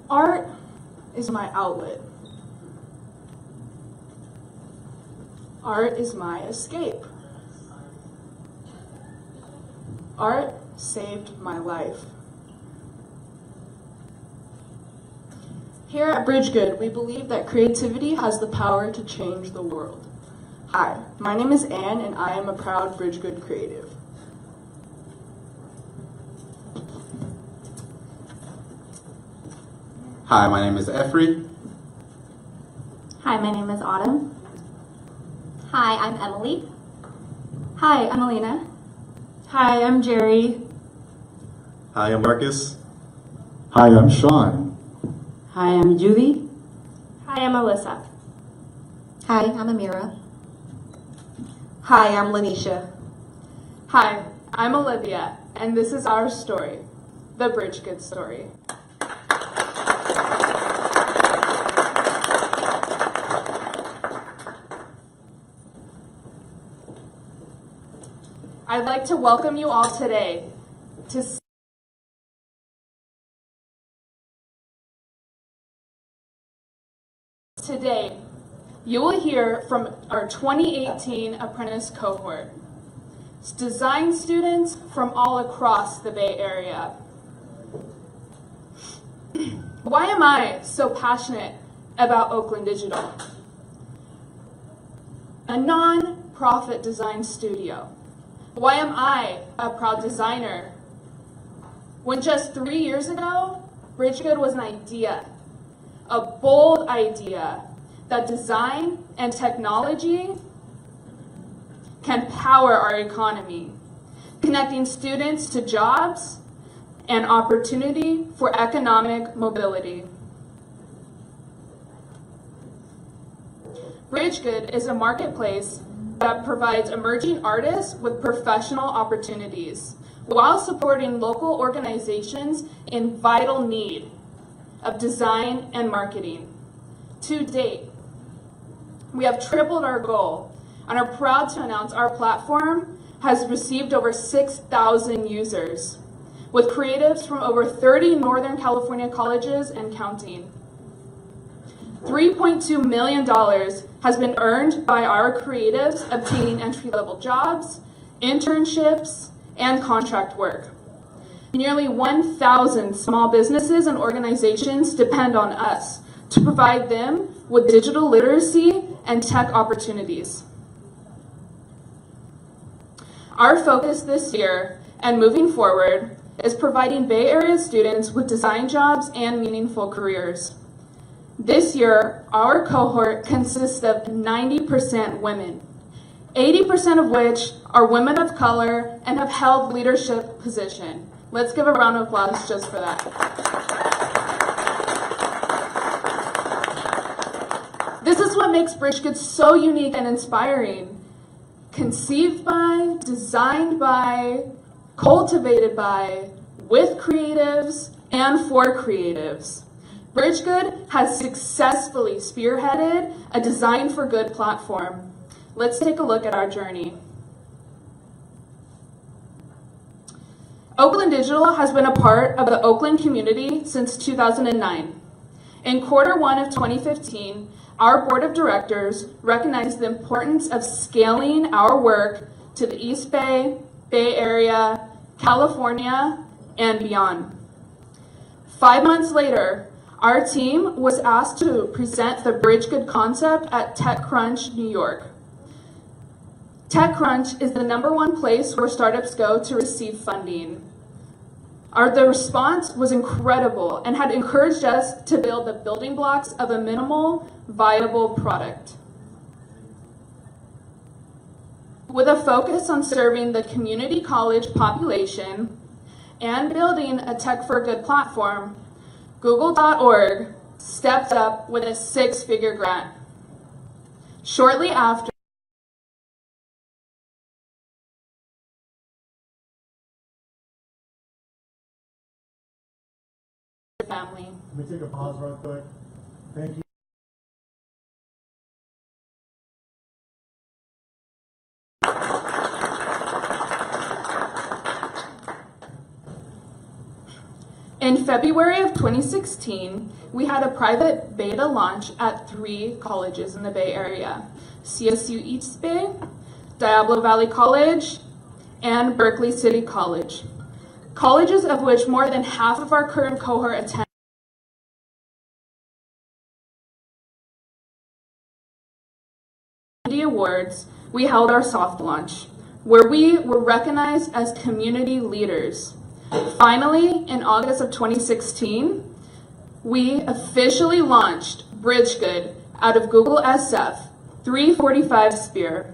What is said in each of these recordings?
Art is my outlet. Art is my escape. Art saved my life. Here at BRIDGEGOOD, we believe that creativity has the power to change the world. Hi, my name is Anne, and I am a proud BRIDGEGOOD creative. Hi, my name is Efri. Hi, my name is Autumn. Hi, I'm Emily. Hi, I'm Alina. Hi, I'm Jerry. Hi, I'm Marcus. Hi, I'm Shaun. Hi, I'm Judy. Hi, I'm Alyssa. Hi, I'm Amira. Hi, I'm Lanisha. Hi, I'm Olivia, and this is our story, the BRIDGEGOOD story. I'd like to welcome you all today to Today, you will hear from our 2018 apprentice cohort. It's design students from all across the Bay Area. Why am I so passionate about Oakland Digital? A non-profit design studio. Why am I a proud designer? When just 3 years ago, BRIDGEGOOD was an idea, a bold idea that design and technology can power our economy, connecting students to jobs and opportunity for economic mobility. BRIDGEGOOD is a marketplace that provides emerging artists with professional opportunities while supporting local organizations in vital need of design and marketing. To date, we have tripled our goal and are proud to announce our platform has received over 6,000 users, with creatives from over 30 Northern California colleges and counting. $3.2 million has been earned by our creatives obtaining entry-level jobs, internships, and contract work. Nearly 1,000 small businesses and organizations depend on us to provide them with digital literacy and tech opportunities. Our focus this year and moving forward is providing Bay Area students with design jobs and meaningful careers. This year, our cohort consists of 90% women, 80% of which are women of color and have held leadership position. Let's give a round of applause just for that. This is what makes BRIDGEGOOD so unique and inspiring. Conceived by, designed by, cultivated by, with creatives, and for creatives. BRIDGEGOOD has successfully spearheaded a Design for Good platform. Let's take a look at our journey. Oakland Digital has been a part of the Oakland community since 2009. In Q1 of 2015, our board of directors recognized the importance of scaling our work to the East Bay, Bay Area, California, and beyond. 5 months later, our team was asked to present the BRIDGEGOOD concept at TechCrunch, New York. TechCrunch is the #1 place where startups go to receive funding. The response was incredible and had encouraged us to build the building blocks of a minimal, viable product. With a focus on serving the community college population and building a Tech for Good platform, Google.org stepped up with a 6-figure grant. Shortly after, family. Let me take a pause real quick. Thank you. In February of 2016, we had a private beta launch at 3 colleges in the Bay Area: CSU East Bay, Diablo Valley College, and Berkeley City College. Colleges of which more than half of our current cohort attend the awards. We held our soft launch, where we were recognized as community leaders. Finally, in August of 2016, we officially launched BRIDGEGOOD out of Google SF 345 Spear.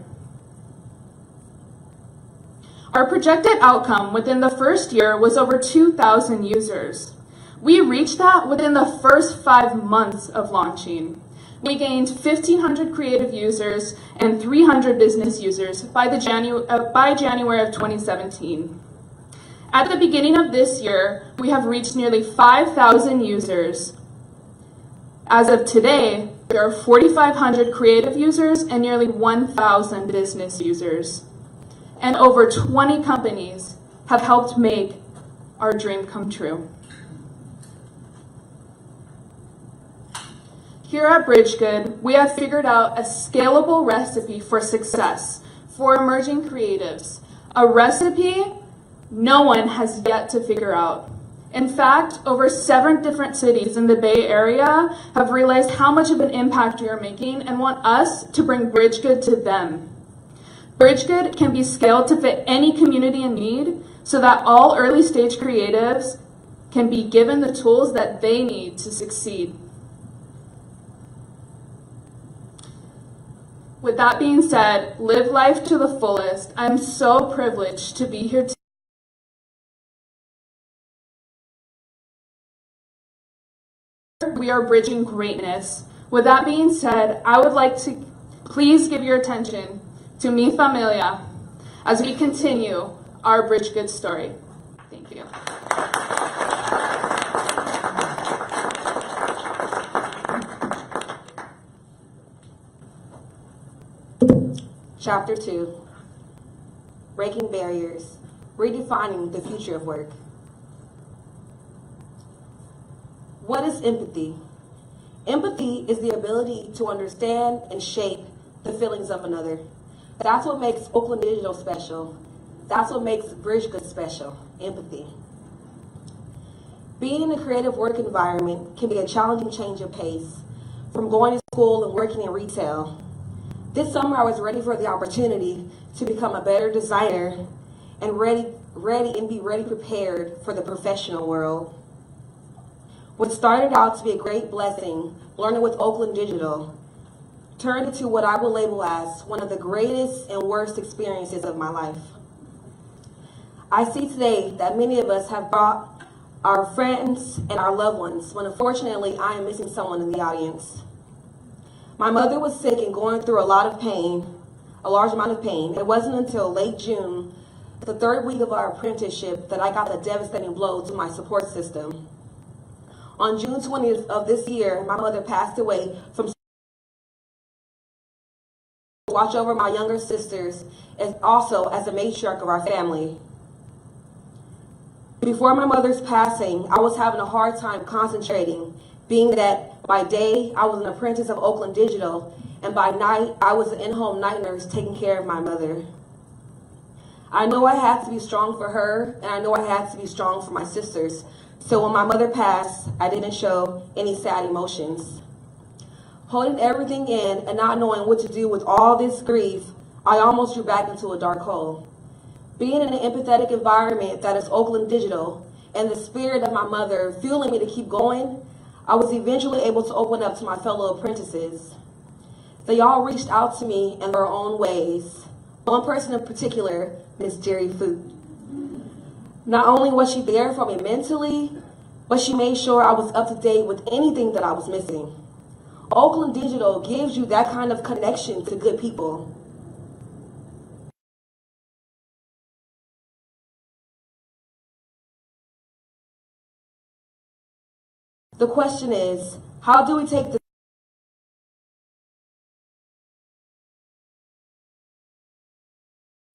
Our projected outcome within the first year was over 2,000 users. We reached that within the first 5 months of launching. We gained 1,500 creative users and 300 business users by January of 2017. At the beginning of this year, we have reached nearly 5,000 users. As of today, there are 4,500 creative users and nearly 1,000 business users. And over 20 companies have helped make our dream come true. Here at BRIDGEGOOD, we have figured out a scalable recipe for success for emerging creatives, a recipe no one has yet to figure out. In fact, over 7 different cities in the Bay Area have realized how much of an impact we are making and want us to bring BRIDGEGOOD to them. BRIDGEGOOD can be scaled to fit any community in need so that all early stage creatives can be given the tools that they need to succeed. With that being said, live life to the fullest. I'm so privileged to be here today. We are bridging greatness. With that being said, I would like to please give your attention to Mi Familia as we continue our BRIDGEGOOD story. Thank you. Chapter 2, Breaking Barriers, Redefining the Future of Work. What is empathy? Empathy is the ability to understand and shape the feelings of another. That's what makes Oakland Digital special. That's what makes BRIDGEGOOD special, empathy. Being in a creative work environment can be a challenging change of pace, from going to school and working in retail. This summer I was ready for the opportunity to become a better designer and be ready prepared for the professional world. What started out to be a great blessing, learning with Oakland Digital, turned into what I will label as one of the greatest and worst experiences of my life. I see today that many of us have brought our friends and our loved ones, when unfortunately I am missing someone in the audience. My mother was sick and going through a large amount of pain. It wasn't until late June, the 3rd week of our apprenticeship, that I got the devastating blow to my support system. On June 20th of this year, my mother passed away from watch over my younger sisters and also as a matriarch of our family. Before my mother's passing, I was having a hard time concentrating, being that by day I was an apprentice of Oakland Digital, and by night I was an in-home night nurse taking care of my mother. I know I had to be strong for her, and I know I had to be strong for my sisters. So when my mother passed, I didn't show any sad emotions. Holding everything in and not knowing what to do with all this grief, I almost drew back into a dark hole. Being in an empathetic environment that is Oakland Digital and the spirit of my mother fueling me to keep going, I was eventually able to open up to my fellow apprentices. They all reached out to me in their own ways. One person in particular, Miss Jerry Foot. Not only was she there for me mentally, but she made sure I was up to date with anything that I was missing. Oakland Digital gives you that kind of connection to good people. The question is, how do we take this?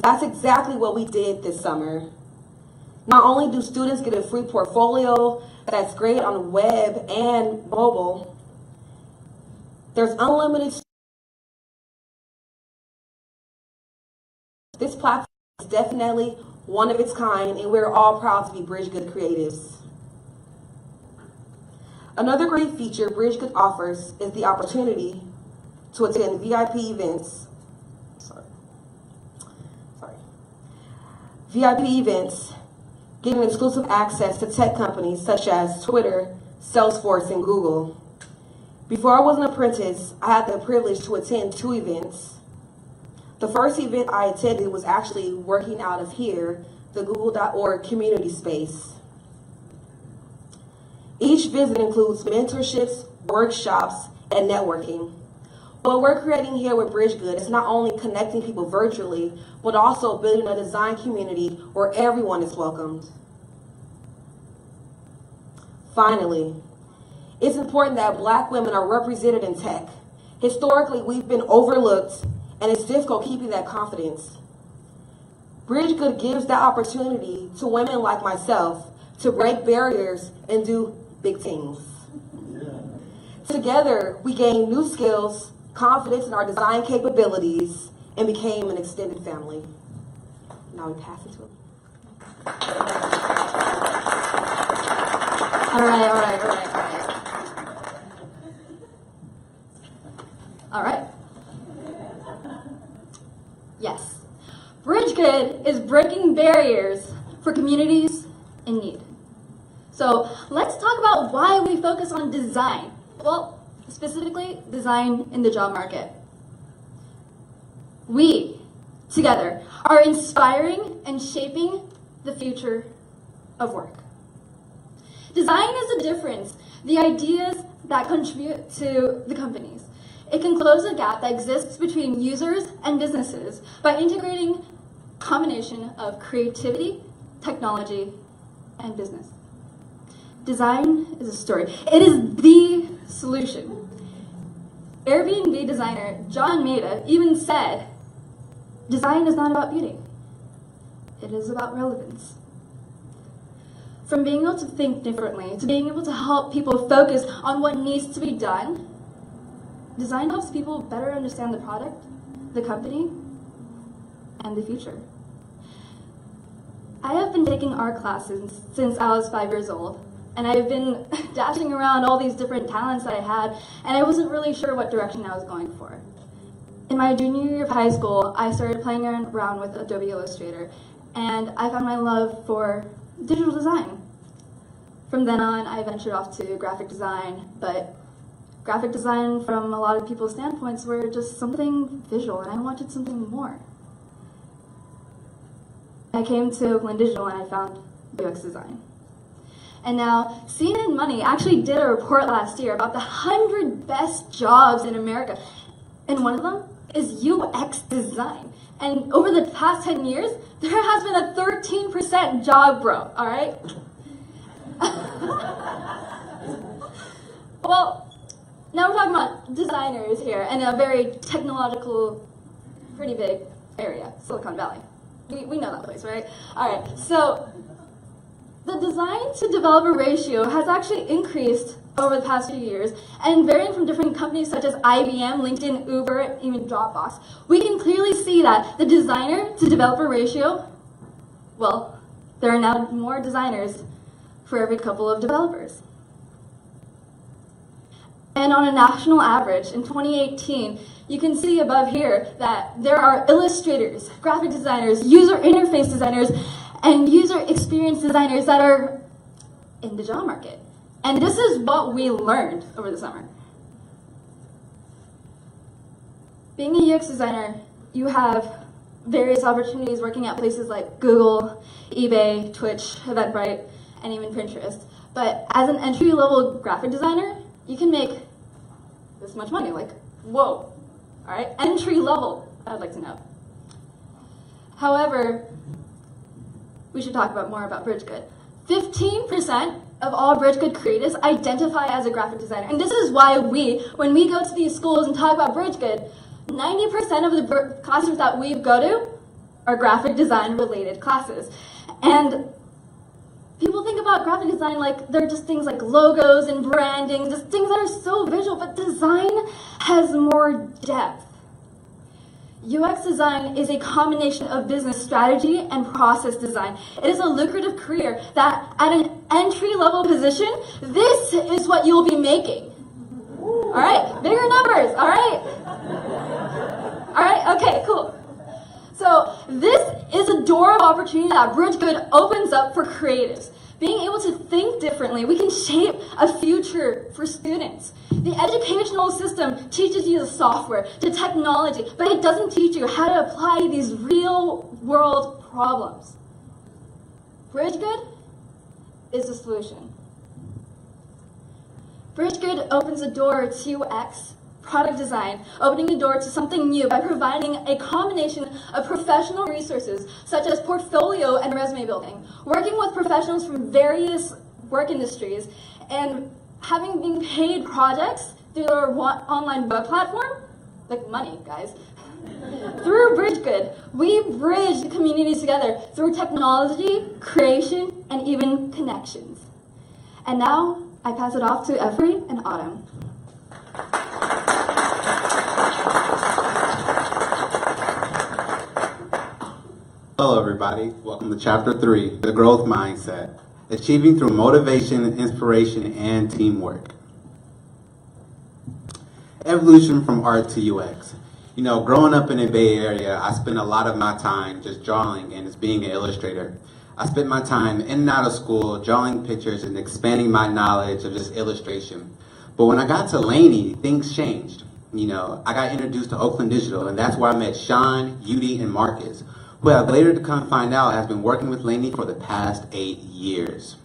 That's exactly what we did this summer. Not only do students get a free portfolio that's great on the web and mobile, there's unlimited. This platform is definitely one of its kind, and we're all proud to be BRIDGEGOOD creatives. Another great feature BRIDGEGOOD offers is the opportunity to attend VIP events. VIP events, getting exclusive access to tech companies such as Twitter, Salesforce, and Google. Before I was an apprentice, I had the privilege to attend 2 events. The first event I attended was actually working out of here, the google.org community space. Each visit includes mentorships, workshops, and networking. What we're creating here with BRIDGEGOOD is not only connecting people virtually, but also building a design community where everyone is welcomed. Finally, it's important that Black women are represented in tech. Historically, we've been overlooked, and it's difficult keeping that confidence. BRIDGEGOOD gives that opportunity to women like myself to break barriers and do big things. Together, we gain new skills, confidence in our design capabilities, and became an extended family. Now we pass it to him. All right. Yes. BRIDGEGOOD is breaking barriers for communities in need. So let's talk about why we focus on design. Well, specifically, design in the job market. We, together, are inspiring and shaping the future of work. Design is the difference, the ideas that contribute to the companies. It can close a gap that exists between users and businesses by integrating a combination of creativity, technology, and business. Design is a story. It is the solution. Airbnb designer John Maeda even said, design is not about beauty. It is about relevance. From being able to think differently to being able to help people focus on what needs to be done, design helps people better understand the product, the company, and the future. I have been taking art classes since I was 5 years old, and I've been dashing around all these different talents that I had, and I wasn't really sure what direction I was going for. In my junior year of high school, I started playing around with Adobe Illustrator, and I found my love for digital design. From then on, I ventured off to graphic design, but graphic design from a lot of people's standpoints were just something visual, and I wanted something more. I came to Oakland Digital and I found UX design. And now, CNN Money actually did a report last year about the 100 best jobs in America, and one of them is UX design. And over the past 10 years, there has been a 13% job growth, all right? Well, now we're talking about designers here in a very technological, pretty big area, Silicon Valley. We know that place, right? All right, so the design to developer ratio has actually increased over the past few years, and varying from different companies such as IBM, LinkedIn, Uber, even Dropbox, we can clearly see that the designer to developer ratio, well, there are now more designers for every couple of developers. And on a national average, in 2018, you can see above here that there are illustrators, graphic designers, user interface designers, and user experience designers that are in the job market. And this is what we learned over the summer. Being a UX designer, you have various opportunities working at places like Google, eBay, Twitch, Eventbrite, and even Pinterest. But as an entry-level graphic designer, you can make this much money, like, whoa, all right? Entry level, I'd like to know. However, we should talk more about BRIDGEGOOD. 15% of all BRIDGEGOOD creatives identify as a graphic designer. And this is why when we go to these schools and talk about BRIDGEGOOD, 90% of the classes that we go to are graphic design related classes. And People think about graphic design like they're just things like logos and branding, just things that are so visual, but design has more depth. UX design is a combination of business strategy and process design. It is a lucrative career that at an entry-level position, this is what you'll be making. All right, bigger numbers, all right? All right, okay, cool. So this is a door of opportunity that BRIDGEGOOD opens up for creatives. Being able to think differently, we can shape a future for students. The educational system teaches you the software, the technology, but it doesn't teach you how to apply these real-world problems. BRIDGEGOOD is the solution. BRIDGEGOOD opens the door to UX, product design, opening the door to something new by providing a combination of professional resources such as portfolio and resume building, working with professionals from various work industries, and having been paid projects through our online web platform, like money, guys. Through BRIDGEGOOD, we bridge the communities together through technology, creation, and even connections. And now, I pass it off to Efri and Autumn. Hello, everybody. Welcome to Chapter 3, The Growth Mindset, Achieving Through Motivation, Inspiration, and Teamwork. Evolution from art to UX. You know, growing up in the Bay Area, I spent a lot of my time just drawing and just being an illustrator. I spent my time in and out of school drawing pictures and expanding my knowledge of just illustration. But when I got to Laney, things changed. You know, I got introduced to Oakland Digital, and that's where I met Shaun, Yudi, and Marcus, who I've later to come find out has been working with Laney for the past 8 years.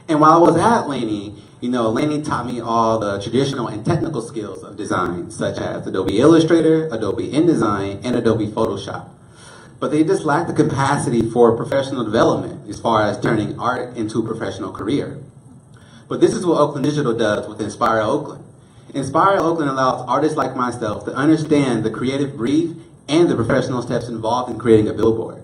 And while I was at Laney, you know, Laney taught me all the traditional and technical skills of design, such as Adobe Illustrator, Adobe InDesign, and Adobe Photoshop. But they just lacked the capacity for professional development as far as turning art into a professional career. But this is what Oakland Digital does with Inspire Oakland. Inspire Oakland allows artists like myself to understand the creative brief and the professional steps involved in creating a billboard.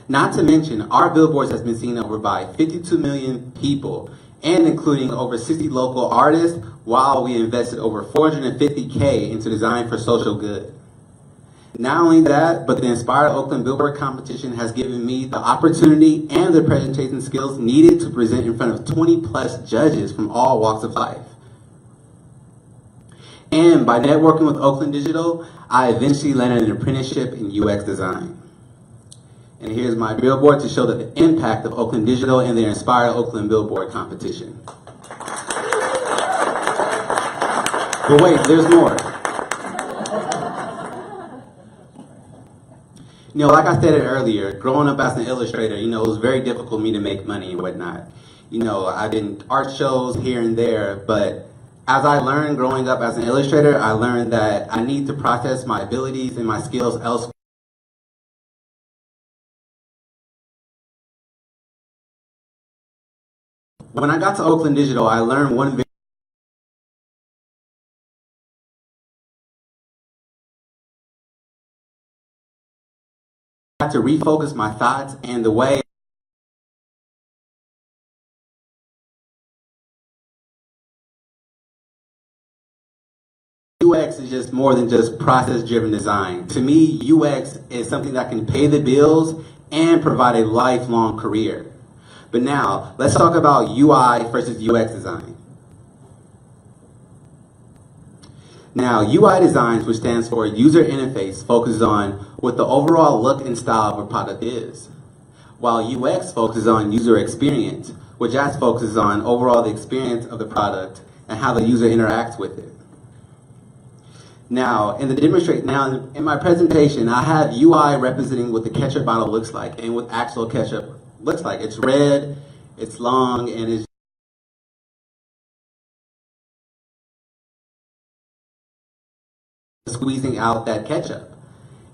Not to mention, our billboards has been seen over by 52 million people, and including over 60 local artists, while we invested over $450K into design for social good. Not only that, but the Inspire Oakland Billboard competition has given me the opportunity and the presentation skills needed to present in front of 20+ judges from all walks of life. And by networking with Oakland Digital, I eventually landed an apprenticeship in UX design. And here's my billboard to show the impact of Oakland Digital and their Inspire Oakland Billboard competition. But wait, there's more. You know, like I said earlier, growing up as an illustrator, you know, it was very difficult for me to make money and whatnot. You know, I did art shows here and there, but as I learned growing up as an illustrator, I learned that I need to process my abilities and my skills elsewhere. When I got to Oakland Digital, I learned one very to refocus my thoughts and the way UX is just more than just process-driven design. To me, UX is something that can pay the bills and provide a lifelong career. But now, let's talk about UI versus UX design. Now, UI designs, which stands for user interface, focuses on what the overall look and style of a product is, while UX focuses on user experience, which just focuses on overall the experience of the product and how the user interacts with it. Now, in my presentation, I have UI representing what the ketchup bottle looks like and what actual ketchup looks like. It's red, it's long, and it's squeezing out that ketchup.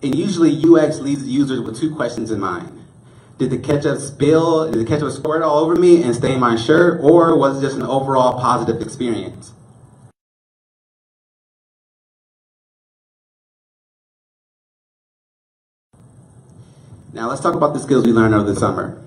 And usually UX leaves the users with 2 questions in mind. Did the ketchup spill, did the ketchup squirt all over me and stain my shirt, or was it just an overall positive experience? Now let's talk about the skills we learned over the summer.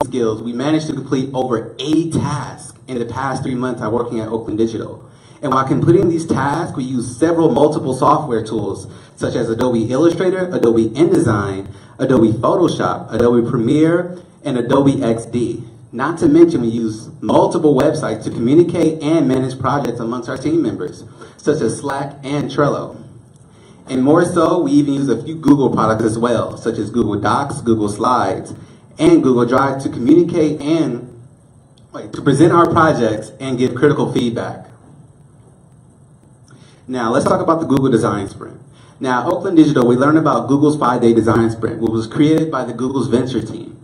Skills, we managed to complete over 80 tasks in the past 3 months of working at Oakland Digital. And while completing these tasks, we used several multiple software tools, such as Adobe Illustrator, Adobe InDesign, Adobe Photoshop, Adobe Premiere, and Adobe XD. Not to mention, we use multiple websites to communicate and manage projects amongst our team members, such as Slack and Trello. And more so, we even use a few Google products as well, such as Google Docs, Google Slides, and Google Drive to communicate and to present our projects and give critical feedback. Now, let's talk about the Google Design Sprint. Now, at Oakland Digital, we learned about Google's 5-day design sprint, which was created by the Google's venture team.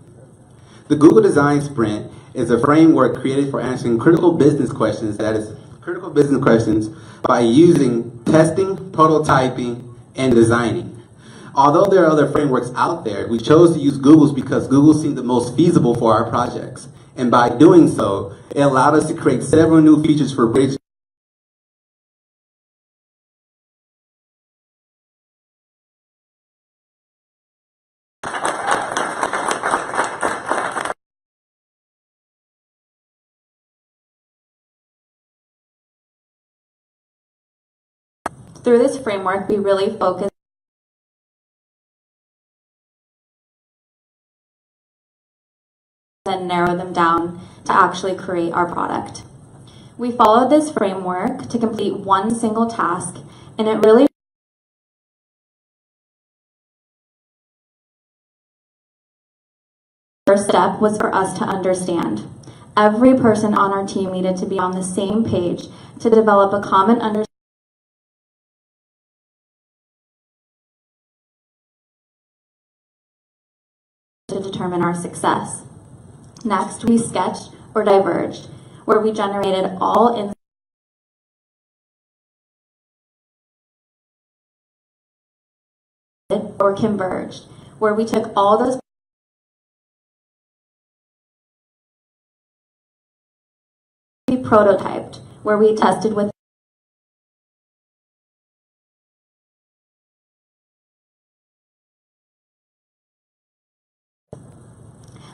The Google Design Sprint is a framework created for answering critical business questions, by using testing, prototyping, and designing. Although there are other frameworks out there, we chose to use Google's because Google seemed the most feasible for our projects. And by doing so, it allowed us to create several new features for BRIDGEGOOD. Through this framework, we really focus and narrow them down to actually create our product. We followed this framework to complete one single task, and it really first step was for us to understand. Every person on our team needed to be on the same page to develop a common understanding to determine our success. Next, we sketched or diverged, where we generated all or converged, where we took all those we prototyped, where we tested with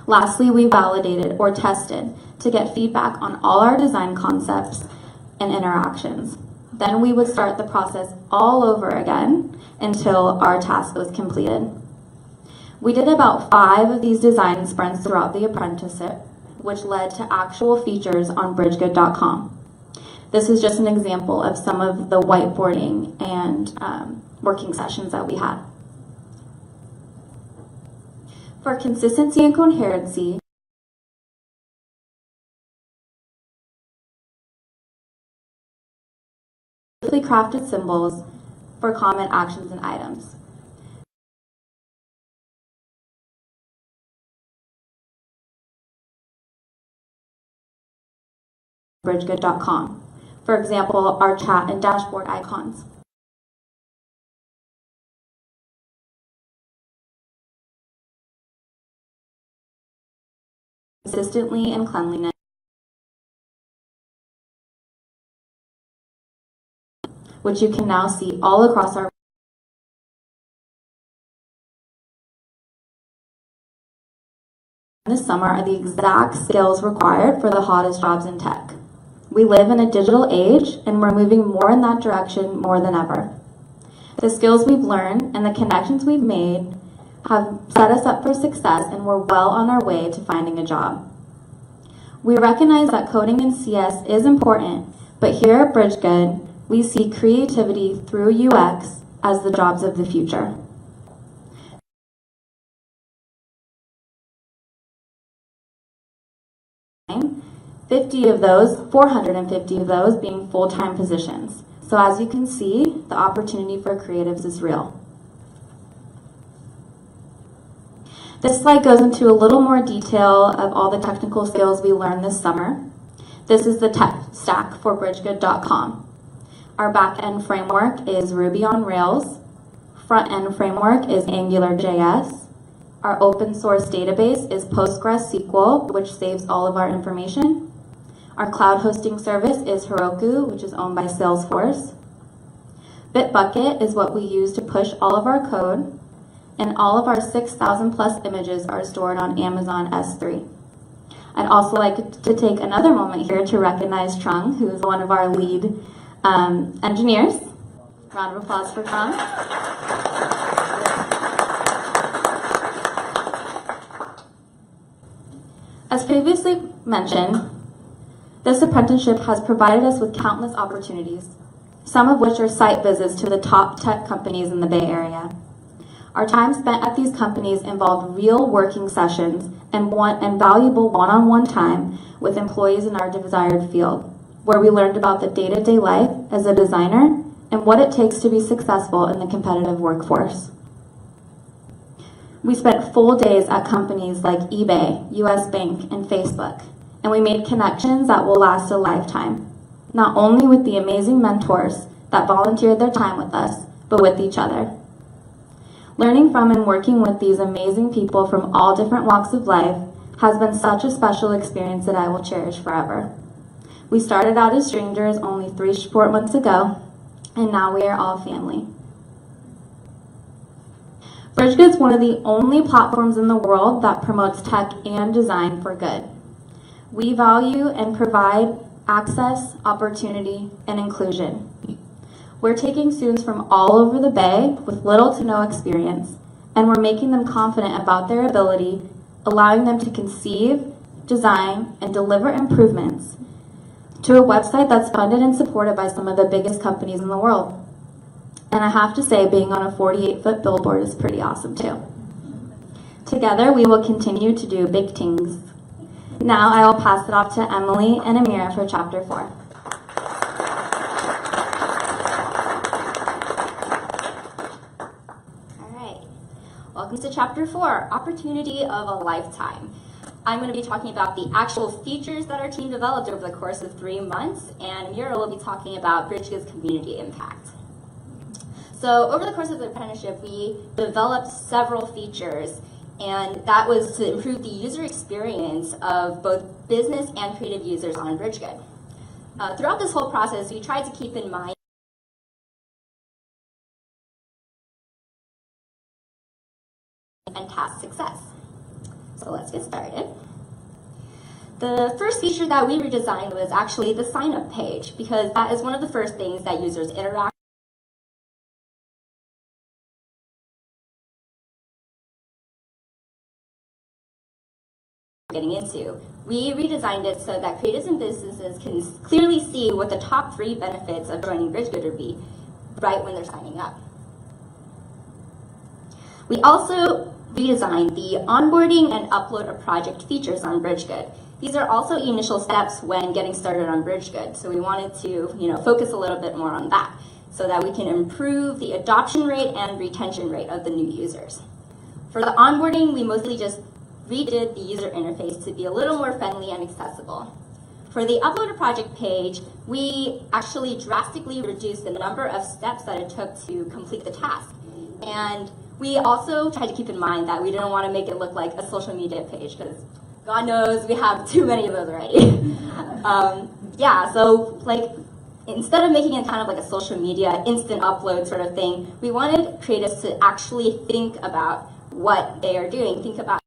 Lastly, we validated or tested to get feedback on all our design concepts and interactions. Then we would start the process all over again until our task was completed. We did about 5 of these design sprints throughout the apprenticeship, which led to actual features on BRIDGEGOOD.com. This is just an example of some of the whiteboarding and working sessions that we had. For consistency and coherency, crafted symbols for common actions and items. BRIDGEGOOD.com. For example, our chat and dashboard icons. Consistently and cleanliness, which you can now see all across our this summer are the exact skills required for the hottest jobs in tech. We live in a digital age, and we're moving more in that direction more than ever. The skills we've learned and the connections we've made have set us up for success, and we're well on our way to finding a job. We recognize that coding in CS is important, but here at BRIDGEGOOD, we see creativity through UX as the jobs of the future. of those, 450 of those being full-time positions. So as you can see, the opportunity for creatives is real. This slide goes into a little more detail of all the technical skills we learned this summer. This is the tech stack for BRIDGEGOOD.com. Our back-end framework is Ruby on Rails. Front-end framework is AngularJS. Our open source database is PostgreSQL, which saves all of our information. Our cloud hosting service is Heroku, which is owned by Salesforce. Bitbucket is what we use to push all of our code, and all of our 6,000 plus images are stored on Amazon S3. I'd also like to take another moment here to recognize Trung, who is one of our lead engineers. Round of applause for Trung. As previously mentioned, this apprenticeship has provided us with countless opportunities, some of which are site visits to the top tech companies in the Bay Area. Our time spent at these companies involved real working sessions and valuable one-on-one time with employees in our desired field, where we learned about the day-to-day life as a designer and what it takes to be successful in the competitive workforce. We spent full days at companies like eBay, US Bank, and Facebook, and we made connections that will last a lifetime, not only with the amazing mentors that volunteered their time with us, but with each other. Learning from and working with these amazing people from all different walks of life has been such a special experience that I will cherish forever. We started out as strangers only 3 short months ago, and now we are all family. BRIDGEGOOD is one of the only platforms in the world that promotes tech and design for good. We value and provide access, opportunity, and inclusion. We're taking students from all over the Bay with little to no experience, and we're making them confident about their ability, allowing them to conceive, design, and deliver improvements to a website that's funded and supported by some of the biggest companies in the world. And I have to say, being on a 48-foot billboard is pretty awesome too. Together, we will continue to do big things. Now I will pass it off to Emily and Amira for Chapter 4. All right, welcome to Chapter 4, Opportunity of a Lifetime. I'm going to be talking about the actual features that our team developed over the course of 3 months, and Amira will be talking about BRIDGEGOOD's community impact. So over the course of the apprenticeship, we developed several features, and that was to improve the user experience of both business and creative users on BRIDGEGOOD. Throughout this whole process, we tried to keep in mind and task success. So let's get started. The first feature that we redesigned was actually the sign-up page, because that is one of the first things that users interact getting into. We redesigned it so that creatives and businesses can clearly see what the top 3 benefits of joining BRIDGEGOOD would be right when they're signing up. We also redesigned the onboarding and upload a project features on BRIDGEGOOD. These are also initial steps when getting started on BRIDGEGOOD, so we wanted to focus a little bit more on that so that we can improve the adoption rate and retention rate of the new users. For the onboarding, we mostly just redid the user interface to be a little more friendly and accessible. For the upload a project page, we actually drastically reduced the number of steps that it took to complete the task. And we also tried to keep in mind that we didn't want to make it look like a social media page, because God knows we have too many of those already. So instead of making it kind of like a social media instant upload sort of thing, we wanted creatives to actually think about what they are doing, think about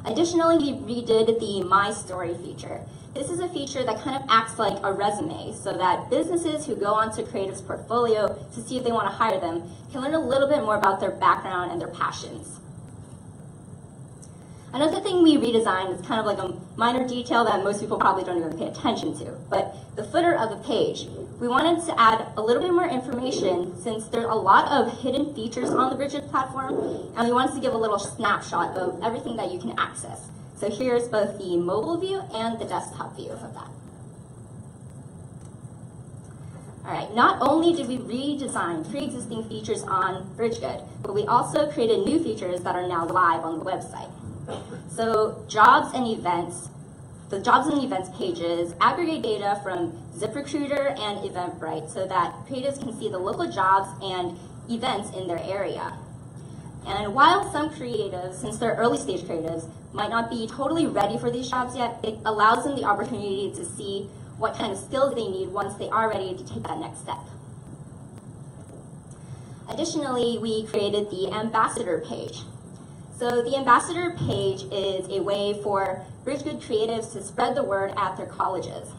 Additionally, we redid the My Story feature. This is a feature that kind of acts like a resume, so that businesses who go onto Creative's portfolio to see if they want to hire them can learn a little bit more about their background and their passions. Another thing we redesigned is kind of like a minor detail that most people probably don't even pay attention to, but the footer of the page. We wanted to add a little bit more information since there's a lot of hidden features on the BRIDGEGOOD platform, and we wanted to give a little snapshot of everything that you can access. So here's both the mobile view and the desktop view of that. All right, not only did we redesign pre-existing features on BRIDGEGOOD, but we also created new features that are now live on the website. So jobs and events, the jobs and events pages aggregate data from ZipRecruiter and Eventbrite so that creatives can see the local jobs and events in their area. And while some creatives, since they're early stage creatives, might not be totally ready for these jobs yet, it allows them the opportunity to see what kind of skills they need once they are ready to take that next step. Additionally, we created the ambassador page. So the ambassador page is a way for BRIDGEGOOD creatives to spread the word at their colleges.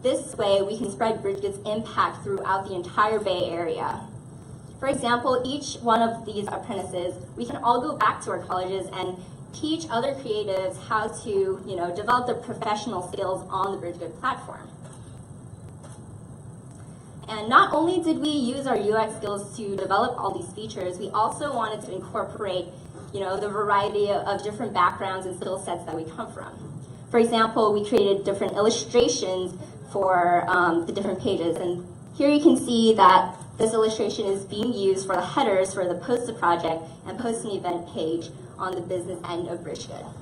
This way, we can spread BRIDGEGOOD's impact throughout the entire Bay Area. For example, each one of these apprentices, we can all go back to our colleges and teach other creatives how to, develop their professional skills on the BRIDGEGOOD platform. And not only did we use our UX skills to develop all these features, we also wanted to incorporate, the variety of different backgrounds and skill sets that we come from. For example, we created different illustrations for the different pages. And here you can see that this illustration is being used for the headers for the Post a Project and Post an Event page on the business end of BRIDGEGOOD.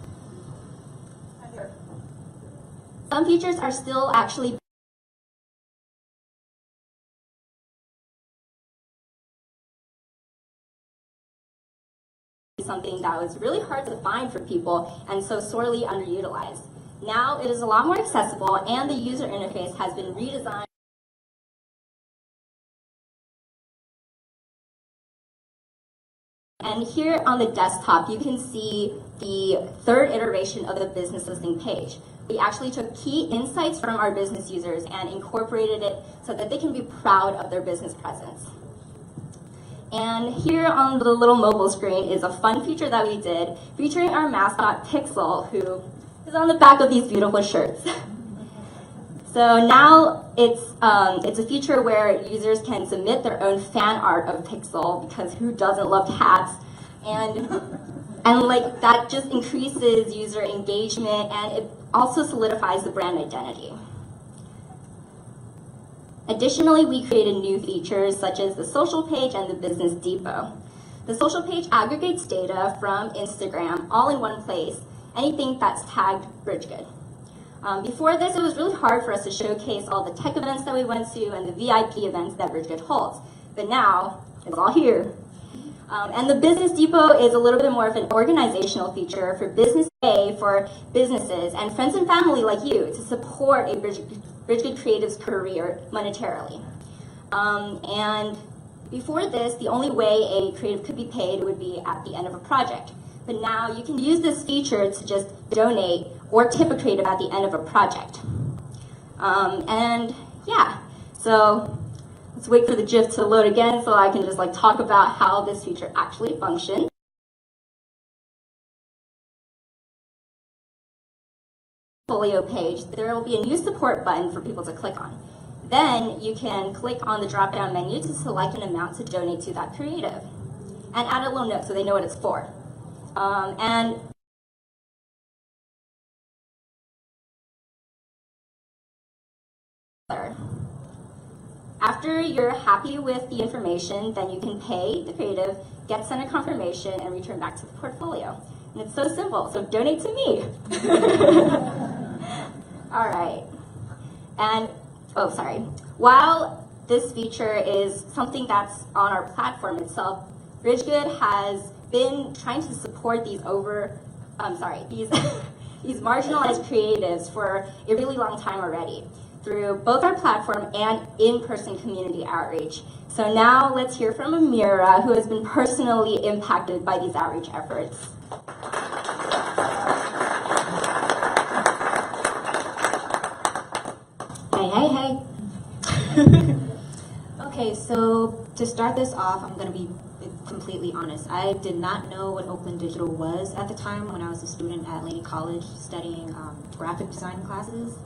Some features are still actually something that was really hard to find for people and so sorely underutilized. Now it is a lot more accessible and the user interface has been redesigned. And here on the desktop, you can see the third iteration of the business listing page. We actually took key insights from our business users and incorporated it so that they can be proud of their business presence. And here on the little mobile screen is a fun feature that we did featuring our mascot Pixel, who is on the back of these beautiful shirts. So now it's a feature where users can submit their own fan art of Pixel, because who doesn't love cats? And like that just increases user engagement, and it also solidifies the brand identity. Additionally, we created new features such as the social page and the business depot. The social page aggregates data from Instagram all in one place, anything that's tagged BRIDGEGOOD. Before this, it was really hard for us to showcase all the tech events that we went to and the VIP events that BRIDGEGOOD holds. But now, it's all here. And the Business Depot is a little bit more of an organizational feature for Business Day for businesses and friends and family like you to support a BRIDGEGOOD creative's career monetarily. And before this, the only way a creative could be paid would be at the end of a project. But now you can use this feature to just donate or tip a creative at the end of a project. And yeah, so let's wait for the GIF to load again so I can just talk about how this feature actually functions. Portfolio page, there will be a new support button for people to click on. Then you can click on the drop-down menu to select an amount to donate to that creative and add a little note so they know what it's for. And after you're happy with the information, then you can pay the creative, get sent a confirmation, and return back to the portfolio. And it's so simple, so donate to me. All right. And, oh, sorry. While this feature is something that's on our platform itself, BRIDGEGOOD has been trying to support these these marginalized creatives for a really long time already through both our platform and in-person community outreach. So now let's hear from Amira, who has been personally impacted by these outreach efforts. Hey. Okay, so to start this off, I'm going to be completely honest. I did not know what Oakland Digital was at the time when I was a student at Laney College studying graphic design classes.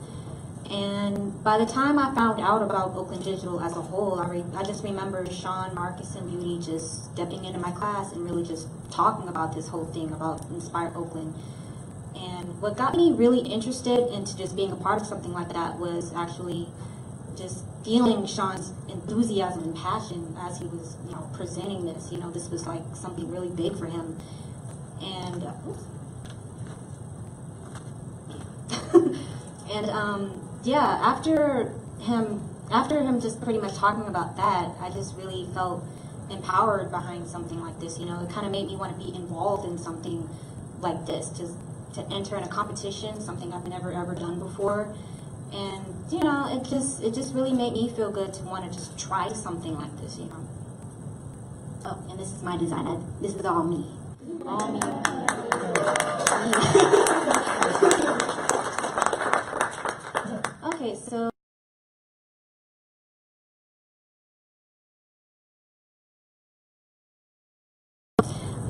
And by the time I found out about Oakland Digital as a whole, I just remember Shaun, Marcus, and Beauty just stepping into my class and really just talking about this whole thing about Inspire Oakland. And what got me really interested into just being a part of something like that was actually just feeling Shaun's enthusiasm and passion as he was, presenting this. This was like something really big for him. And yeah, after him just pretty much talking about that, I just really felt empowered behind something like this. You know, it kind of made me want to be involved in something like this, to enter in a competition, something I've never ever done before. And you know, it just really made me feel good to want to just try something like this. You know. Oh, and this is my design. This is all me. All me. Okay, so.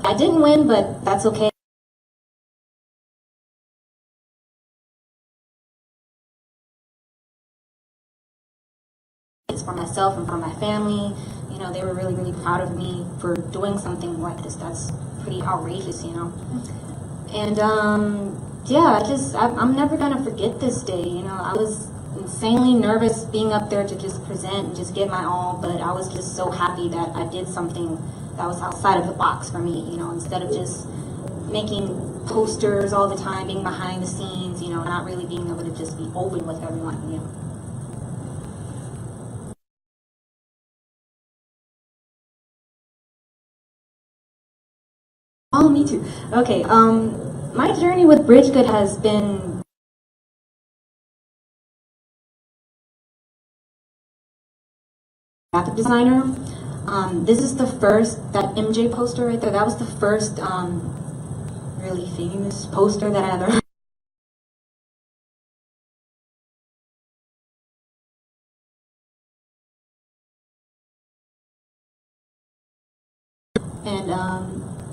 I didn't win, but that's okay. It's for myself and for my family. You know, they were really, really proud of me for doing something like this. That's pretty outrageous, you know. And yeah, I'm never gonna forget this day. You know, I was insanely nervous being up there to just present and just give my all, but I was just so happy that I did something that was outside of the box for me, you know, instead of just making posters all the time, being behind the scenes, you know, not really being able to just be open with everyone, you know. Oh, me too. Okay, my journey with BRIDGEGOOD has been graphic designer. This is the first, that MJ poster right there, that was the first really famous poster that I ever and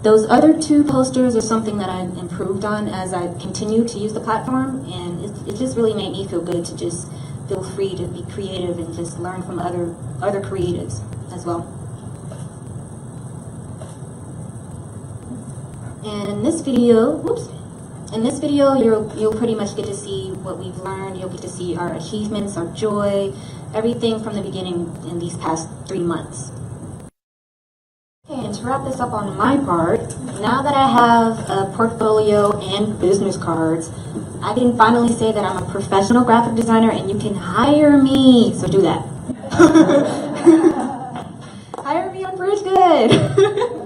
those other two posters are something that I improved on as I continue to use the platform, and it just really made me feel good to just feel free to be creative and just learn from other creatives as well. And in this video, you'll pretty much get to see what we've learned. You'll get to see our achievements, our joy, everything from the beginning in these past 3 months. Okay, and to wrap this up on my part, now that I have a portfolio and business cards, I can finally say that I'm a professional graphic designer and you can hire me. So do that. Hire me on BRIDGEGOOD.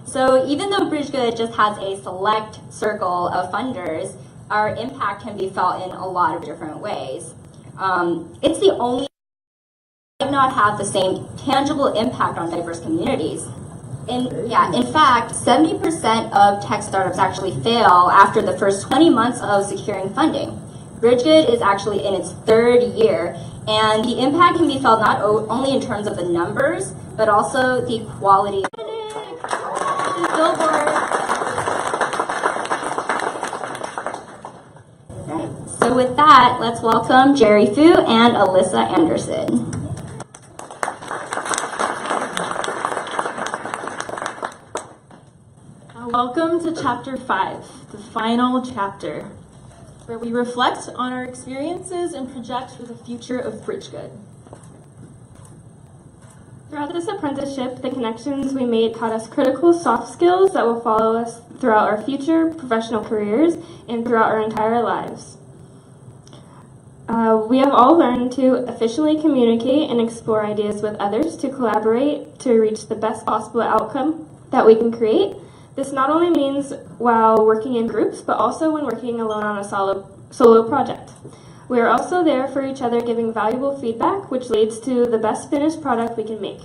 So even though BRIDGEGOOD just has a select circle of funders, our impact can be felt in a lot of different ways. It's the only might not have the same tangible impact on diverse communities. In fact, 70% of tech startups actually fail after the first 20 months of securing funding. BRIDGEGOOD is actually in its 3rd year, and the impact can be felt not only in terms of the numbers, but also the quality of So with that, let's welcome Jerry Fu and Alyssa Anderson. Welcome to Chapter 5, the final chapter, where we reflect on our experiences and project for the future of BRIDGEGOOD. Throughout this apprenticeship, the connections we made taught us critical soft skills that will follow us throughout our future professional careers and throughout our entire lives. We have all learned to efficiently communicate and explore ideas with others, to collaborate to reach the best possible outcome that we can create. This not only means while working in groups, but also when working alone on a solo project. We are also there for each other, giving valuable feedback, which leads to the best finished product we can make.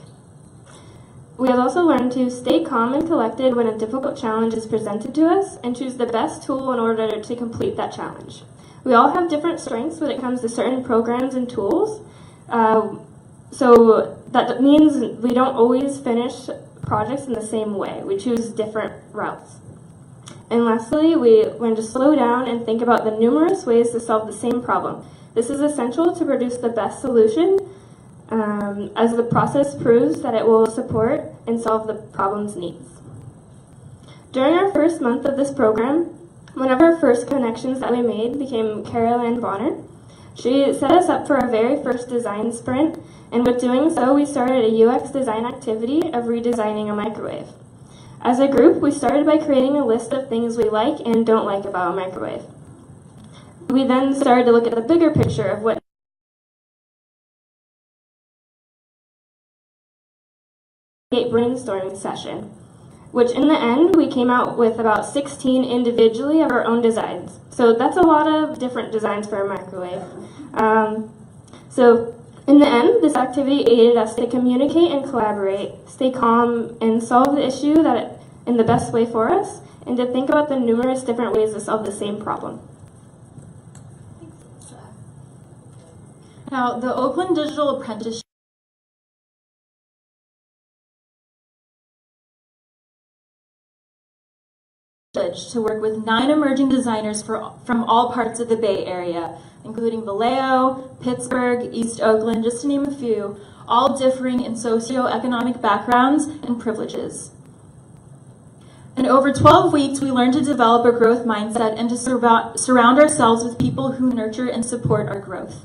We have also learned to stay calm and collected when a difficult challenge is presented to us, and choose the best tool in order to complete that challenge. We all have different strengths when it comes to certain programs and tools, so that means we don't always finish projects in the same way. We choose different routes. And lastly, we learn to slow down and think about the numerous ways to solve the same problem. This is essential to produce the best solution, as the process proves that it will support and solve the problem's needs. During our first month of this program, one of our first connections that we made became Carol-Ann Bonner. She set us up for our very first design sprint, and with doing so, we started a UX design activity of redesigning a microwave. As a group, we started by creating a list of things we like and don't like about a microwave. We then started to look at the bigger picture of what brainstorming session, which in the end we came out with about 16 individually of our own designs. So that's a lot of different designs for a microwave. So in the end, this activity aided us to communicate and collaborate, stay calm, and solve the issue in the best way for us, and to think about the numerous different ways to solve the same problem. Now, the Oakland Digital Apprenticeship to work with 9 emerging designers from all parts of the Bay Area, including Vallejo, Pittsburgh, East Oakland, just to name a few, all differing in socioeconomic backgrounds and privileges. In over 12 weeks, we learned to develop a growth mindset and to surround ourselves with people who nurture and support our growth,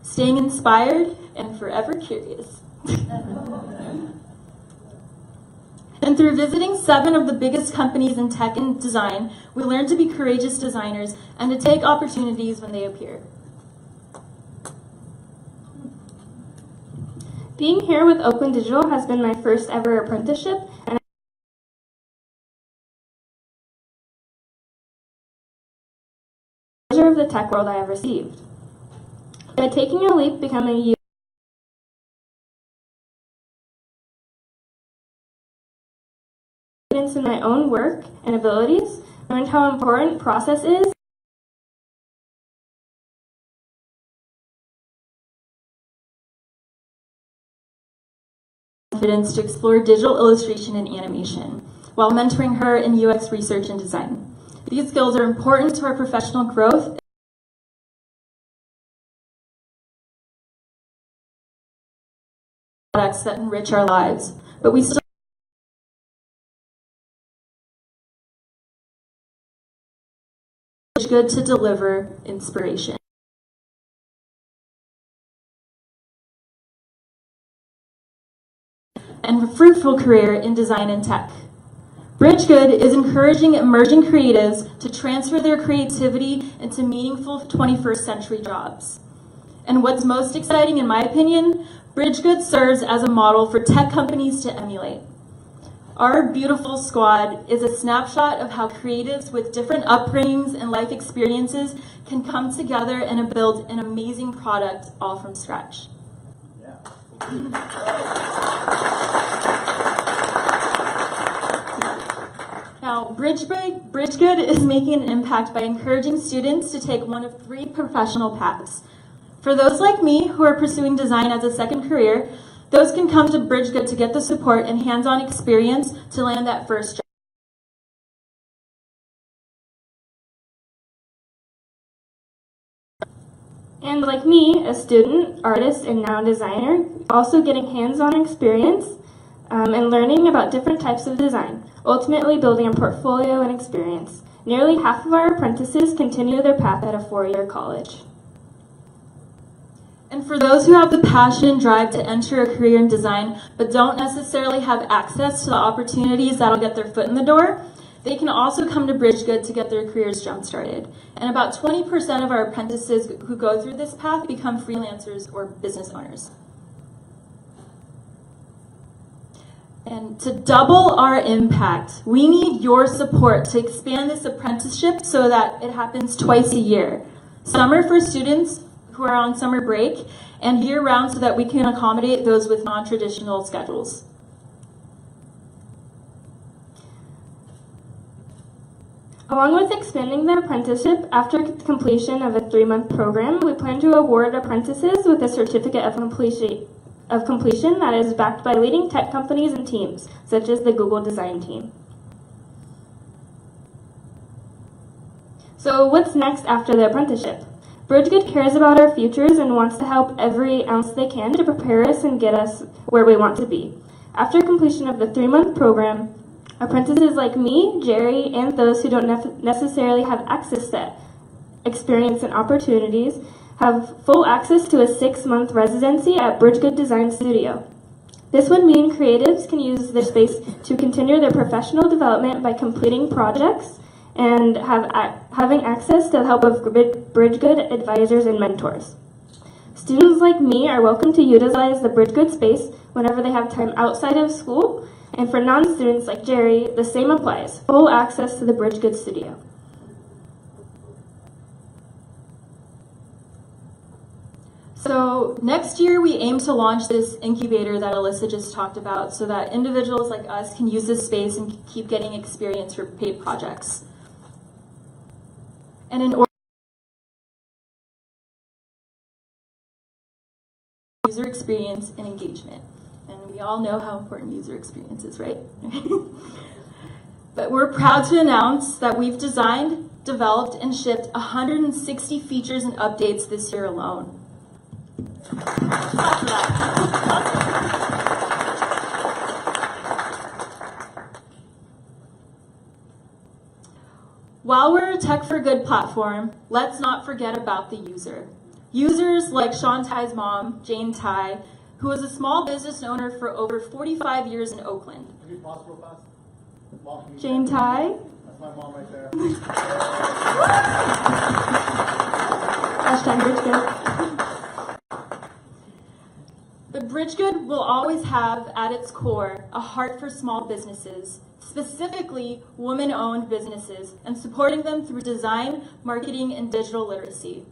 staying inspired and forever curious. And through visiting 7 of the biggest companies in tech and design, we learned to be courageous designers and to take opportunities when they appear. Being here with Oakland Digital has been my first ever apprenticeship, and of the tech world I have received. By taking a leap, becoming a confidence in my own work and abilities, I learned how important process is confidence to explore digital illustration and animation, while mentoring her in UX research and design. These skills are important to our professional growth products that enrich our lives, but we still good to deliver inspiration. And a fruitful career in design and tech. BRIDGEGOOD is encouraging emerging creatives to transfer their creativity into meaningful 21st century jobs. And what's most exciting, in my opinion, BRIDGEGOOD serves as a model for tech companies to emulate. Our beautiful squad is a snapshot of how creatives with different upbringings and life experiences can come together and build an amazing product all from scratch. Now, BRIDGEGOOD is making an impact by encouraging students to take one of 3 professional paths. For those like me who are pursuing design as a second career, those can come to BRIDGEGOOD to get the support and hands-on experience to land that first job. And like me, a student, artist, and now designer, also getting hands-on experience and learning about different types of design, ultimately building a portfolio and experience. Nearly half of our apprentices continue their path at a 4-year college. And for those who have the passion and drive to enter a career in design, but don't necessarily have access to the opportunities that'll get their foot in the door, they can also come to BRIDGEGOOD to get their careers jump-started. And about 20% of our apprentices who go through this path become freelancers or business owners. And to double our impact, we need your support to expand this apprenticeship so that it happens twice a year. Summer for students who are on summer break, and year-round so that we can accommodate those with non-traditional schedules. Along with expanding the apprenticeship, after completion of a 3-month program, we plan to award apprentices with a certificate of completion that is backed by leading tech companies and teams, such as the Google design team. So what's next after the apprenticeship? BRIDGEGOOD cares about our futures and wants to help every ounce they can to prepare us and get us where we want to be. After completion of the 3-month program, apprentices like me, Jerry, and those who don't necessarily have access to experience and opportunities have full access to a 6-month residency at BRIDGEGOOD Design Studio. This would mean creatives can use their space to continue their professional development by completing projects and having access to the help of BRIDGEGOOD advisors and mentors. Students like me are welcome to utilize the BRIDGEGOOD space whenever they have time outside of school. And for non-students like Jerry, the same applies. Full access to the BRIDGEGOOD studio. So next year we aim to launch this incubator that Alyssa just talked about so that individuals like us can use this space and keep getting experience for paid projects. And in order user experience and engagement. And we all know how important user experience is, right? But we're proud to announce that we've designed, developed, and shipped 160 features and updates this year alone. While we're a Tech for Good platform, let's not forget about the user. Users like Shaun Tai's mom, Shaun Tai, who is a small business owner for over 45 years in Oakland. Can you pause real fast? Mom, Shaun Tai. That's my mom right there. Hashtag BRIDGEGOOD. But BRIDGEGOOD will always have at its core a heart for small businesses, specifically women-owned businesses, and supporting them through design, marketing, and digital literacy.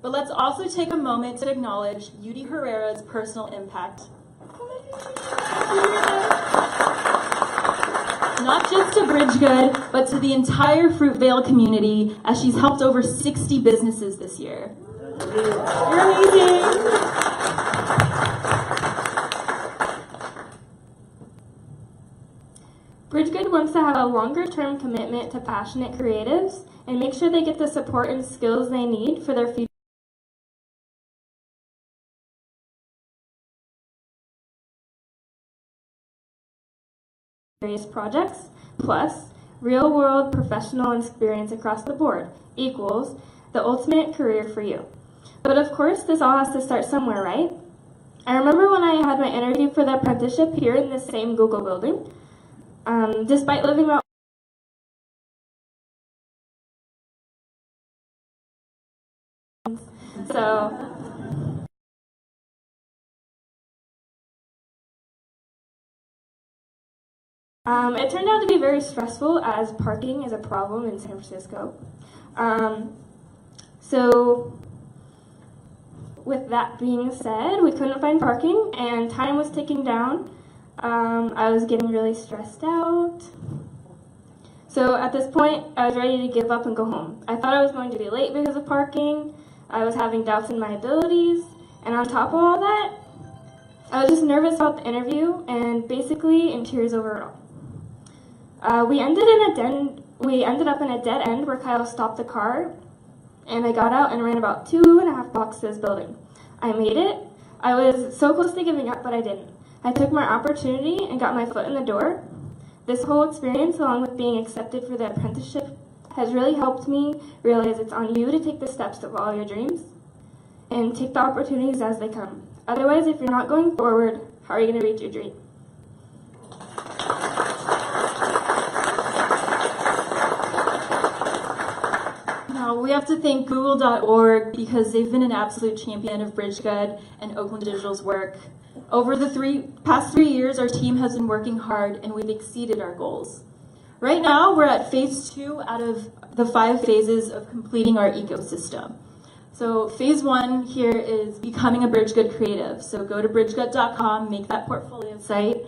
But let's also take a moment to acknowledge Yudi Herrera's personal impact. Not just to BRIDGEGOOD, but to the entire Fruitvale community, as she's helped over 60 businesses this year. You're amazing! BRIDGEGOOD wants to have a longer-term commitment to passionate creatives and make sure they get the support and skills they need for their future various projects, plus real-world professional experience across the board equals the ultimate career for you. But of course, this all has to start somewhere, right? I remember when I had my interview for the apprenticeship here in this same Google building. Despite living about it turned out to be very stressful as parking is a problem in San Francisco. So with that being said, we couldn't find parking and time was ticking down. I was getting really stressed out. So at this point, I was ready to give up and go home. I thought I was going to be late because of parking. I was having doubts in my abilities. And on top of all that, I was just nervous about the interview and basically in tears over it all. We ended up in a dead end where Kyle stopped the car and I got out and ran about 2.5 blocks to this building. I made it. I was so close to giving up, but I didn't. I took my opportunity and got my foot in the door. This whole experience, along with being accepted for the apprenticeship, has really helped me realize it's on you to take the steps to follow your dreams and take the opportunities as they come. Otherwise, if you're not going forward, how are you going to reach your dream? We have to thank Google.org because they've been an absolute champion of BRIDGEGOOD and Oakland Digital's work. Over the past 3 years, our team has been working hard and we've exceeded our goals. Right now, we're at phase 2 out of the 5 phases of completing our ecosystem. So phase 1 here is becoming a BRIDGEGOOD creative. So go to bridgegood.com, make that portfolio site,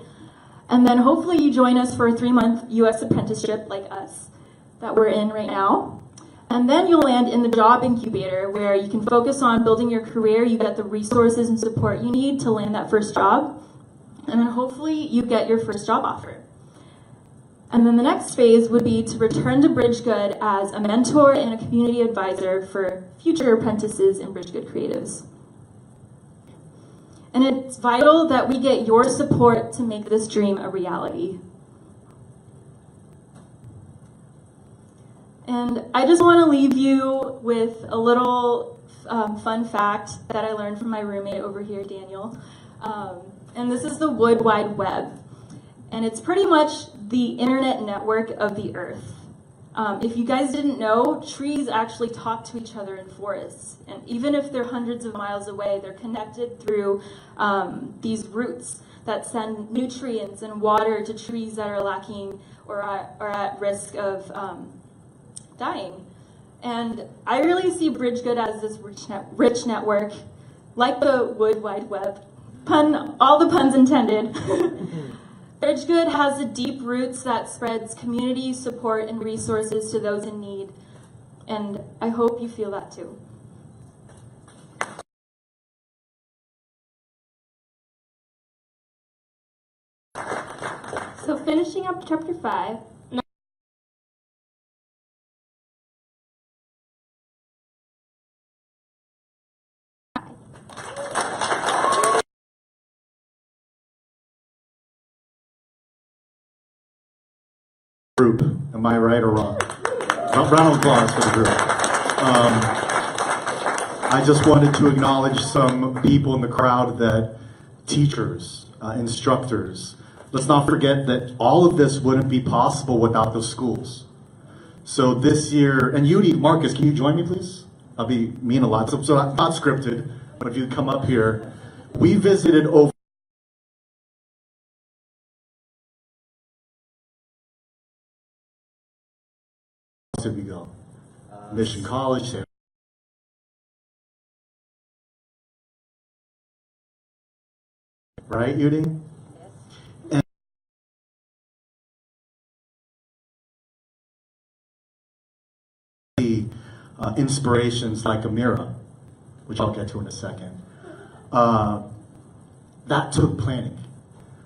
and then hopefully you join us for a 3-month US apprenticeship like us that we're in right now. And then you'll land in the job incubator where you can focus on building your career, you get the resources and support you need to land that first job, and then hopefully you get your first job offer. And then the next phase would be to return to BRIDGEGOOD as a mentor and a community advisor for future apprentices and BRIDGEGOOD creatives. And it's vital that we get your support to make this dream a reality. And I just want to leave you with a little fun fact that I learned from my roommate over here, Daniel. And this is the Wood Wide Web. And it's pretty much the internet network of the earth. If you guys didn't know, trees actually talk to each other in forests. And even if they're hundreds of miles away, they're connected through these roots. that send nutrients and water to trees that are lacking or are at risk of dying. And I really see BRIDGEGOOD as this rich network, like the Wood Wide Web. Pun, all the puns intended. BRIDGEGOOD has the deep roots that spreads community support and resources to those in need. And I hope you feel that too. So finishing up chapter 5. Group, am I right or wrong? Round of applause for the group. I just wanted to acknowledge some people in the crowd, that teachers, instructors. Let's not forget that all of this wouldn't be possible without the schools. So this year, and Yudi, Marcus, can you join me please? I'll be mean a lot, so not scripted, but if you come up here. We visited over did we go? Mission College. Right, Yudi? And the inspirations like Amira, which I'll get to in a second, that took planning.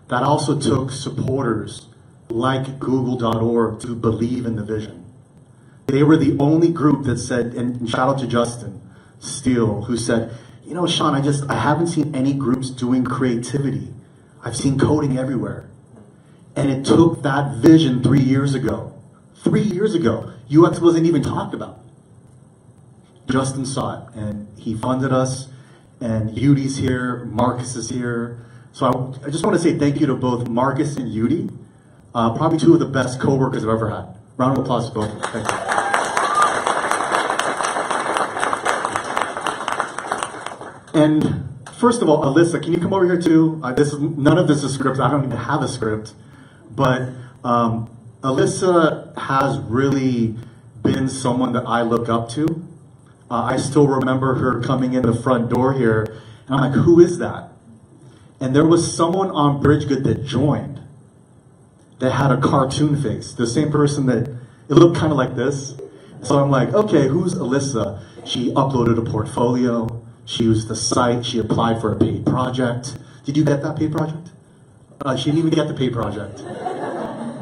That also took supporters like Google.org to believe in the vision. They were the only group that said, and shout out to Justin Steele, who said, you know, Shaun, I haven't seen any groups doing creativity. I've seen coding everywhere. And it took that vision 3 years ago. 3 years ago, UX wasn't even talked about. Justin saw it, and he funded us, and Yudi's here, Marcus is here. So I just want to say thank you to both Marcus and Yudi, probably two of the best co-workers I've ever had. Round of applause to both of them. Thank you. And first of all, Alyssa, can you come over here too? None of this is script. I don't even have a script. But Alyssa has really been someone that I look up to. I still remember her coming in the front door here, and I'm like, who is that? And there was someone on BRIDGEGOOD that joined that had a cartoon face. The same person that, it looked kind of like this. So I'm like, okay, who's Alyssa? She uploaded a portfolio. She used the site. She applied for a paid project. Did you get that paid project? She didn't even get the paid project.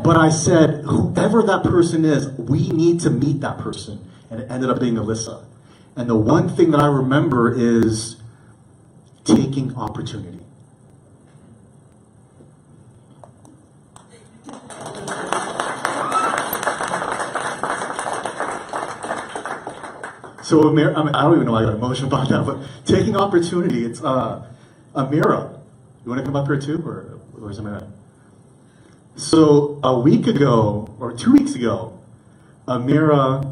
But I said, whoever that person is, we need to meet that person. And it ended up being Alyssa. And the one thing that I remember is taking opportunity. So Amira, I don't even know why I got emotional about that, but taking opportunity, it's Amira. You want to come up here too, or is Amira? So a week ago, or 2 weeks ago, Amira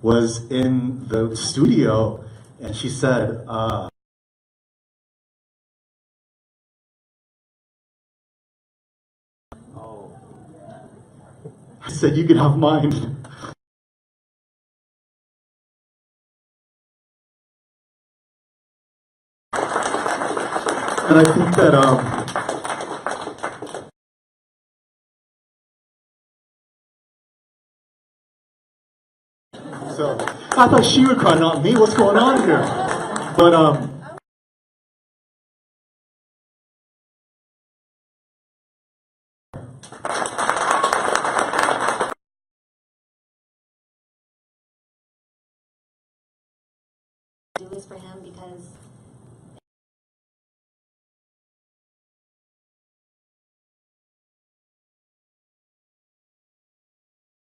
was in the studio, and she said, I said, you can have mine. And I think that so I thought she would cry, not me. What's going on here? But do this for him because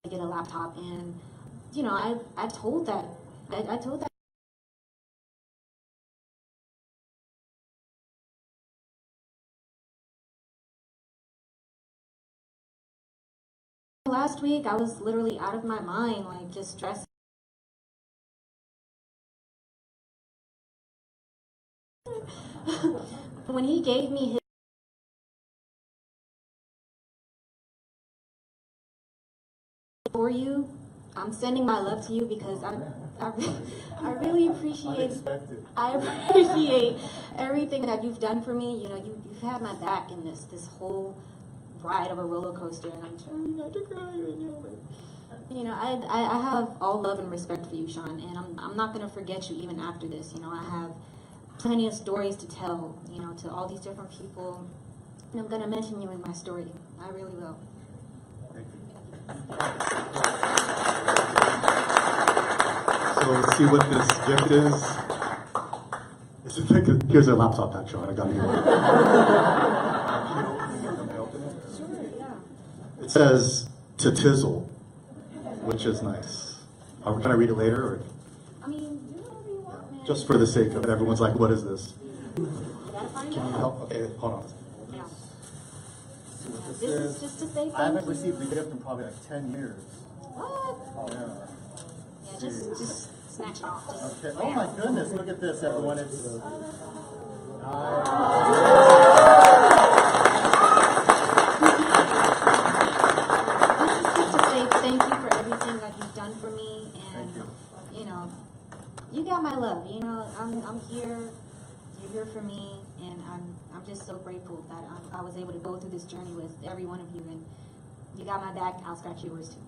I get a laptop, and you know, I told that last week. I was literally out of my mind, like just stressing. When he gave me his for you, I'm sending my love to you because I really appreciate everything that you've done for me. You know, you've had my back in this whole ride of a roller coaster, and I'm trying not to cry right now. But, you know, I have all love and respect for you, Shaun, and I'm not gonna forget you even after this. You know, I have plenty of stories to tell, you know, to all these different people, and I'm gonna mention you in my story. I really will. Thank you. So let's see what this gift is. Here's a laptop, actually. I got it. It says to tizzle, which is nice. Can I read it later? Or? I mean, do whatever you want, man. Just for the sake of it, everyone's like, what is this? Can you help? Okay, hold on. Yeah. This This is just to say thank you. I haven't received a gift in probably like 10 years. What? Oh, yeah. Yeah, just snatch it off. Just Okay. Oh my goodness, look at this, everyone. It's just to say thank you for everything that you've done for me, and you know, you got my love. You know, I'm here. You're here for me, and I'm just so grateful that I was able to go through this journey with every one of you, and you got my back. I'll scratch yours too.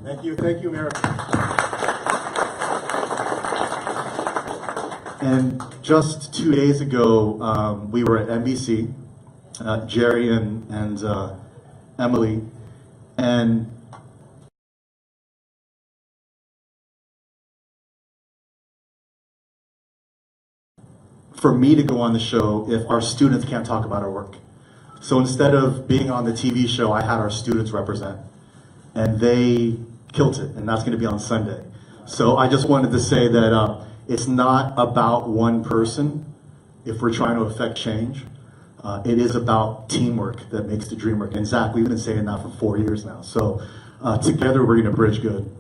Thank you, Mary. And just 2 days ago, we were at NBC, Jerry and Emily, and for me to go on the show if our students can't talk about our work. So instead of being on the TV show, I had our students represent, and they killed it, and that's going to be on Sunday. So I just wanted to say that it's not about one person if we're trying to affect change. It is about teamwork that makes the dream work. And Zach, we've been saying that for 4 years now. So together we're going to bridge good.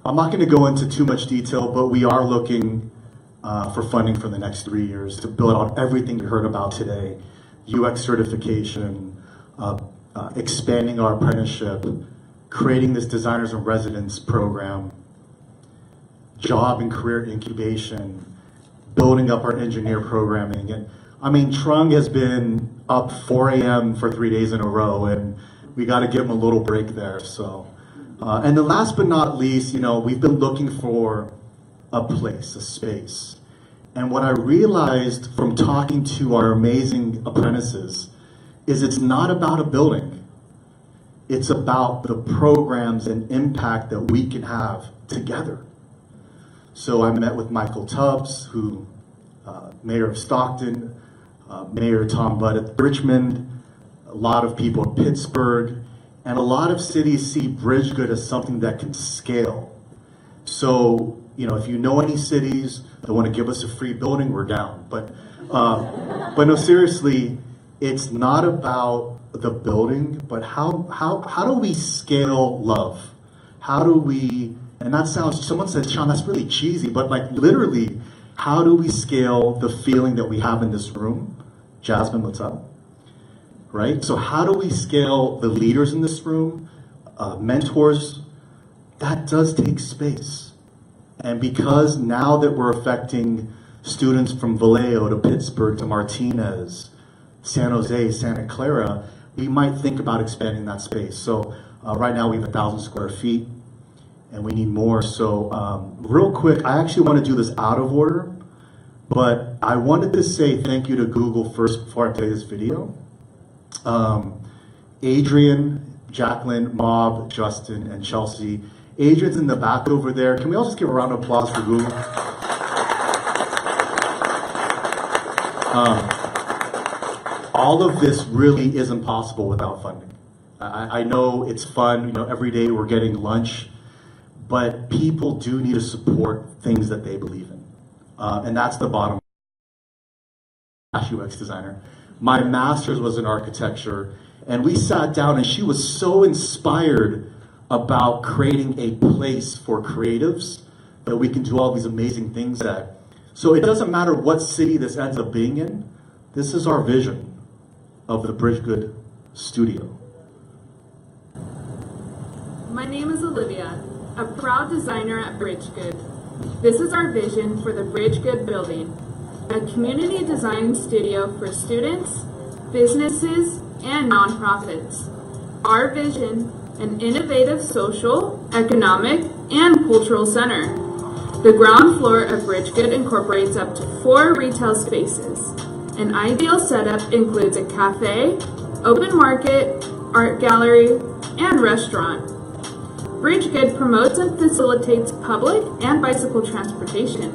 I'm not going to go into too much detail, but we are looking for funding for the next 3 years to build out everything you heard about today. UX certification, expanding our apprenticeship, creating this designers in residence program, job and career incubation, building up our engineer programming. And I mean, Trung has been up 4 a.m. for 3 days in a row, and we got to give him a little break there. So, and then last but not least, you know, we've been looking for a place, a space. And what I realized from talking to our amazing apprentices is it's not about a building. It's about the programs and impact that we can have together. So I met with Michael Tubbs, who, Mayor of Stockton, Mayor Tom Budd at Richmond, a lot of people in Pittsburgh, and a lot of cities see BRIDGEGOOD as something that can scale. So, you know, if you know any cities that want to give us a free building, we're down. But no, seriously, it's not about the building, but how do we scale love? How do we, and that sounds, someone said, Shaun, that's really cheesy, but like literally, how do we scale the feeling that we have in this room? Jasmine, what's up? Right? So how do we scale the leaders in this room, mentors? That does take space. And because now that we're affecting students from Vallejo to Pittsburgh to Martinez, San Jose, Santa Clara, we might think about expanding that space. So right now we have 1,000 square feet and we need more. So real quick, I actually want to do this out of order, but I wanted to say thank you to Google first before I play this video. Adrian, Jacqueline, Mob, Justin, and Chelsea. Adrian's in the back over there. Can we all just give a round of applause for Google? All of this really isn't possible without funding. I know it's fun, you know, every day we're getting lunch, but people do need to support things that they believe in. And that's the bottom line. UX designer. My master's was in architecture, and we sat down and she was so inspired about creating a place for creatives that we can do all these amazing things at. So it doesn't matter what city this ends up being in. This is our vision of the BRIDGEGOOD studio. My name is Olivia, a proud designer at BRIDGEGOOD. This is our vision for the BRIDGEGOOD building, a community design studio for students, businesses, and nonprofits. Our vision, an innovative social, economic, and cultural center. The ground floor of BRIDGEGOOD incorporates up to 4 retail spaces. An ideal setup includes a cafe, open market, art gallery, and restaurant. BRIDGEGOOD promotes and facilitates public and bicycle transportation.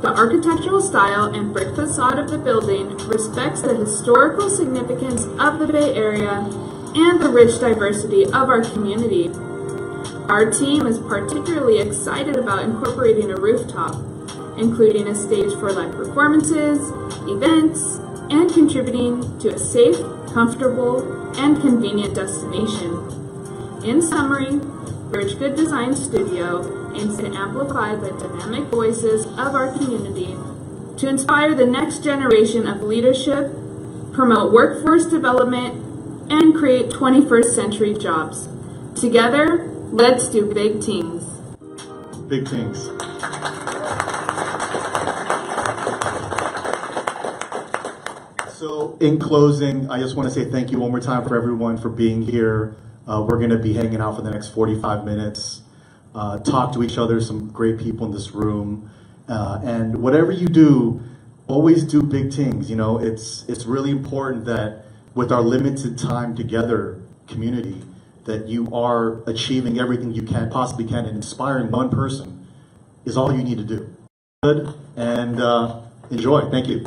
The architectural style and brick facade of the building respects the historical significance of the Bay Area and the rich diversity of our community. Our team is particularly excited about incorporating a rooftop, including a stage for live performances, events, and contributing to a safe, comfortable, and convenient destination. In summary, BRIDGEGOOD Design Studio aims to amplify the dynamic voices of our community, to inspire the next generation of leadership, promote workforce development, and create 21st century jobs. Together, let's do big things. Big things. So in closing, I just want to say thank you one more time for everyone for being here. We're going to be hanging out for the next 45 minutes, talk to each other, some great people in this room. And whatever you do, always do big things. You know, it's really important that with our limited time together, community, that you are achieving everything you possibly can, and inspiring one person is all you need to do. Good, and enjoy. Thank you.